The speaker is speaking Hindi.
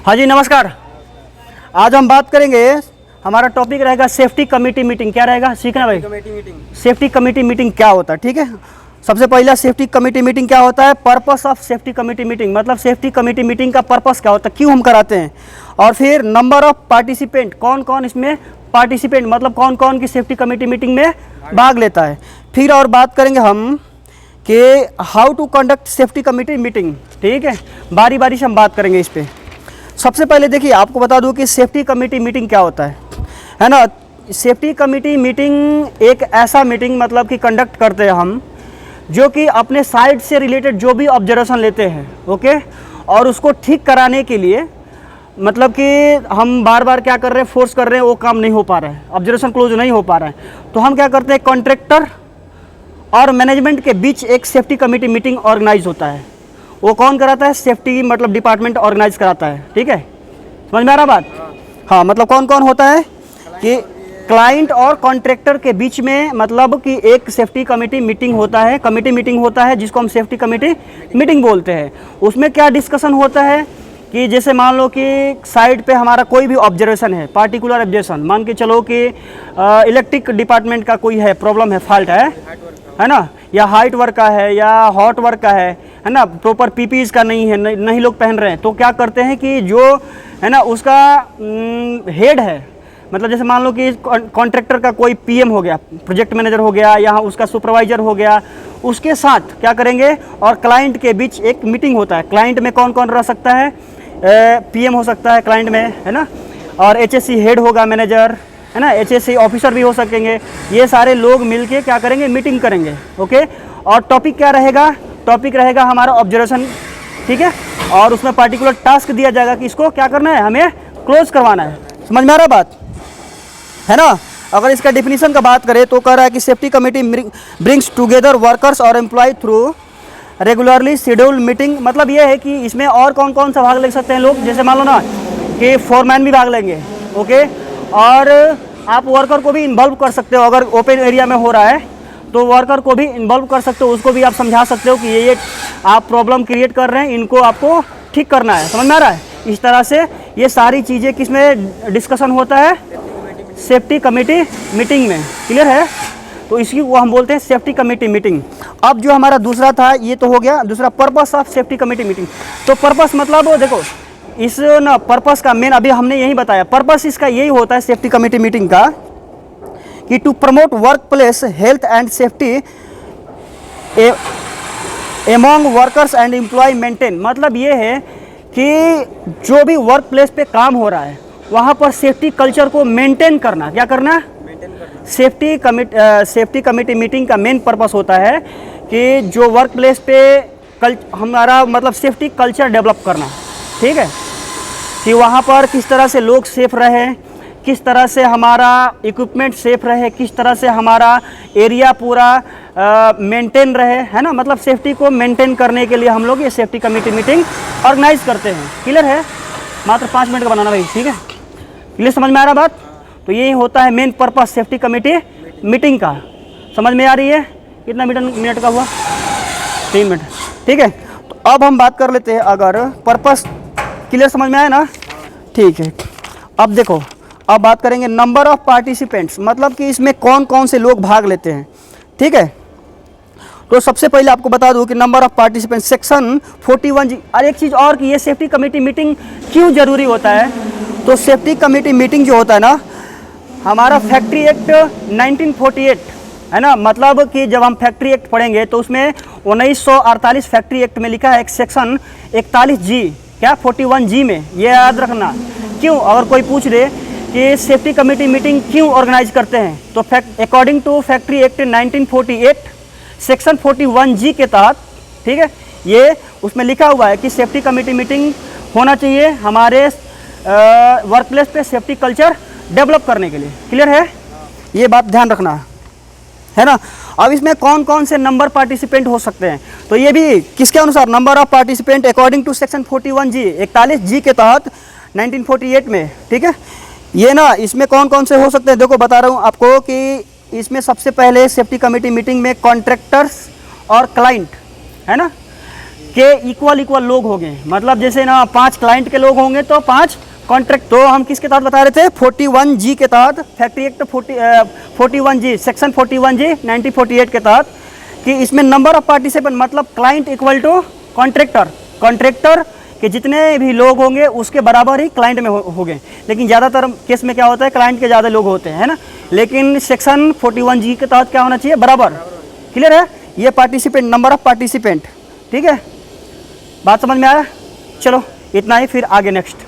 हाँ जी नमस्कार। आज हम बात करेंगे, हमारा टॉपिक रहेगा सेफ्टी कमेटी मीटिंग। क्या रहेगा, सीखना भाई? सेफ्टी कमेटी मीटिंग क्या होता है, ठीक है। सबसे पहला सेफ्टी कमेटी मीटिंग क्या होता है, purpose of safety committee meeting, मतलब सेफ्टी कमेटी मीटिंग का पर्पस क्या होता है, क्यों हम कराते हैं। और फिर नंबर ऑफ पार्टिसिपेंट, कौन कौन इसमें पार्टिसिपेंट मतलब कौन कौन की सेफ्टी कमेटी मीटिंग में भाग लेता है। फिर और बात करेंगे हम कि how to conduct safety committee meeting, ठीक है। बारी बारी से हम बात करेंगे इस पर। सबसे पहले देखिए, आपको बता दूं कि सेफ्टी कमेटी मीटिंग क्या होता है ना। सेफ्टी कमेटी मीटिंग एक ऐसा मीटिंग मतलब कि कंडक्ट करते हैं हम, जो कि अपने साइड से रिलेटेड जो भी ऑब्जर्वेशन लेते हैं, ओके, और उसको ठीक कराने के लिए, मतलब कि हम बार बार क्या कर रहे हैं, फोर्स कर रहे हैं, वो काम नहीं हो पा रहा है, ऑब्जर्वेशन क्लोज नहीं हो पा रहा है, तो हम क्या करते हैं, कॉन्ट्रैक्टर और मैनेजमेंट के बीच एक सेफ्टी कमेटी मीटिंग ऑर्गेनाइज होता है। वो कौन कराता है, सेफ्टी मतलब डिपार्टमेंट ऑर्गेनाइज कराता है, ठीक है। समझ में आ रहा बात? हाँ, मतलब कौन कौन होता है कि क्लाइंट और कॉन्ट्रैक्टर के बीच में, मतलब कि एक सेफ्टी कमेटी मीटिंग होता है, कमेटी मीटिंग होता है, जिसको हम सेफ्टी कमेटी मीटिंग बोलते हैं। उसमें क्या डिस्कशन होता है कि जैसे मान लो कि साइड पे हमारा कोई भी ऑब्जर्वेशन है, पार्टिकुलर ऑब्जर्वेशन, मान के चलो कि इलेक्ट्रिक डिपार्टमेंट का कोई है, प्रॉब्लम है, फॉल्ट है ना, या हाइट वर्क का है, या हॉट वर्क का है ना, प्रॉपर पीपीज का नहीं है, नहीं लोग पहन रहे हैं, तो क्या करते हैं कि जो है ना उसका हेड है, मतलब जैसे मान लो कि कॉन्ट्रैक्टर का कोई पीएम हो गया, प्रोजेक्ट मैनेजर हो गया, यहाँ उसका सुपरवाइजर हो गया, उसके साथ क्या करेंगे, और क्लाइंट के बीच एक मीटिंग होता है। क्लाइंट में कौन कौन रह सकता है, पीएम हो सकता है क्लाइंट में, है ना, और एचएससी हेड होगा, मैनेजर, है ना, एचएससी ऑफिसर भी हो सकेंगे। ये सारे लोग मिलके क्या करेंगे, मीटिंग करेंगे, ओके। और टॉपिक क्या रहेगा, टॉपिक रहेगा हमारा ऑब्जर्वेशन, ठीक है। और उसमें पार्टिकुलर टास्क दिया जाएगा कि इसको क्या करना है, हमें क्लोज करवाना है। समझ में आ रहा बात, है ना। अगर इसका डेफिनेशन का बात करें तो कह रहा है कि safety committee brings together workers और employ through regularly scheduled meeting. मतलब ये है कि इसमें और कौन कौन सा भाग ले सकते हैं लोग, जैसे मान लो ना कि फोरमैन भी भाग लेंगे, ओके, और आप वर्कर को भी इन्वॉल्व कर सकते हो। अगर ओपन एरिया में हो रहा है तो वर्कर को भी इन्वॉल्व कर सकते हो, उसको भी आप समझा सकते हो कि ये आप प्रॉब्लम क्रिएट कर रहे हैं, इनको आपको ठीक करना है। समझ में आ रहा है? इस तरह से ये सारी चीज़ें किसमें डिस्कशन होता है, सेफ्टी कमेटी मीटिंग में। क्लियर है? तो इसकी वो हम बोलते हैं सेफ्टी कमेटी मीटिंग। अब जो हमारा दूसरा था, ये तो हो गया दूसरा, purpose of safety committee meeting. तो पर्पस मतलब देखो, इस ना पर्पस का मेन अभी हमने यही बताया, पर्पस इसका यही होता है सेफ्टी कमेटी मीटिंग का, कि to promote work place health and safety among workers and employment. मतलब ये है कि जो भी वर्क प्लेस पे काम हो रहा है वहाँ पर सेफ्टी कल्चर को मेंटेन करना। क्या करना? सेफ्टी कमेटी मीटिंग का मेन पर्पस होता है कि जो वर्क प्लेस पे हमारा मतलब सेफ्टी कल्चर डेवलप करना, ठीक है, कि वहाँ पर किस तरह से लोग सेफ रहे, किस तरह से हमारा इक्विपमेंट सेफ रहे, किस तरह से हमारा एरिया पूरा मेंटेन रहे, है ना। मतलब सेफ्टी को मेंटेन करने के लिए हम लोग ये सेफ्टी कमेटी मीटिंग ऑर्गेनाइज करते हैं। क्लियर है? मात्र 5 मिनट का बनाना भाई, ठीक है। क्लियर, समझ में आ रहा बात? तो यही होता है main purpose safety committee meeting का। समझ में आ रही है? कितना मिनट का हुआ? 3 मिनट, ठीक है। तो अब हम बात कर लेते हैं, अगर पर्पस क्लियर समझ में आया ना, ठीक है। अब देखो, अब बात करेंगे नंबर ऑफ पार्टिसिपेंट्स, मतलब कि इसमें कौन कौन से लोग भाग लेते हैं, ठीक है। तो सबसे पहले आपको बता दूं कि number of participant section 41G। और एक चीज़ और कि ये सेफ्टी कमेटी मीटिंग क्यों ज़रूरी होता है, तो सेफ्टी कमेटी मीटिंग जो होता है ना, हमारा फैक्ट्री एक्ट 1948 है ना, मतलब कि जब हम फैक्ट्री एक्ट पढ़ेंगे तो उसमें 1948 फैक्ट्री एक्ट में लिखा है एक सेक्शन 41G, क्या 41G में, ये याद रखना। क्यों, अगर कोई पूछ ले कि सेफ्टी कमेटी मीटिंग क्यों ऑर्गेनाइज करते हैं, तो according to factory act 1948 section 41G के तहत, ठीक है, ये उसमें लिखा हुआ है कि सेफ्टी कमेटी मीटिंग होना चाहिए हमारे वर्क प्लेस पे सेफ्टी कल्चर डेवलप करने के लिए। क्लियर है? ये बात ध्यान रखना है ना। अब इसमें कौन कौन से नंबर पार्टिसिपेंट हो सकते हैं, तो ये भी किसके अनुसार, number of participant according to section 41G 41G के तहत 1948 में, ठीक है। ये ना इसमें कौन कौन से हो सकते हैं, देखो बता रहा हूँ आपको कि इसमें सबसे पहले सेफ्टी कमेटी मीटिंग में कॉन्ट्रैक्टर्स और क्लाइंट, है ना, के इक्वल लोग होंगे, मतलब जैसे ना 5 क्लाइंट के लोग होंगे तो 5 कॉन्ट्रैक्ट। तो हम किसके तहत बता रहे थे, 41G के तहत, factory act 41G section 41G 1948 के तहत, कि इसमें नंबर ऑफ पार्टिसिपेंट मतलब client equal to contractor, contractor के जितने भी लोग होंगे उसके बराबर ही क्लाइंट में होंगे। लेकिन ज़्यादातर केस में क्या होता है, क्लाइंट के ज़्यादा लोग होते हैं, है ना। लेकिन सेक्शन 41G के तहत क्या होना चाहिए, बराबर। क्लियर है, ये पार्टिसिपेंट, नंबर ऑफ पार्टिसिपेंट, ठीक है, बात समझ में आया। चलो इतना ही, फिर आगे नेक्स्ट।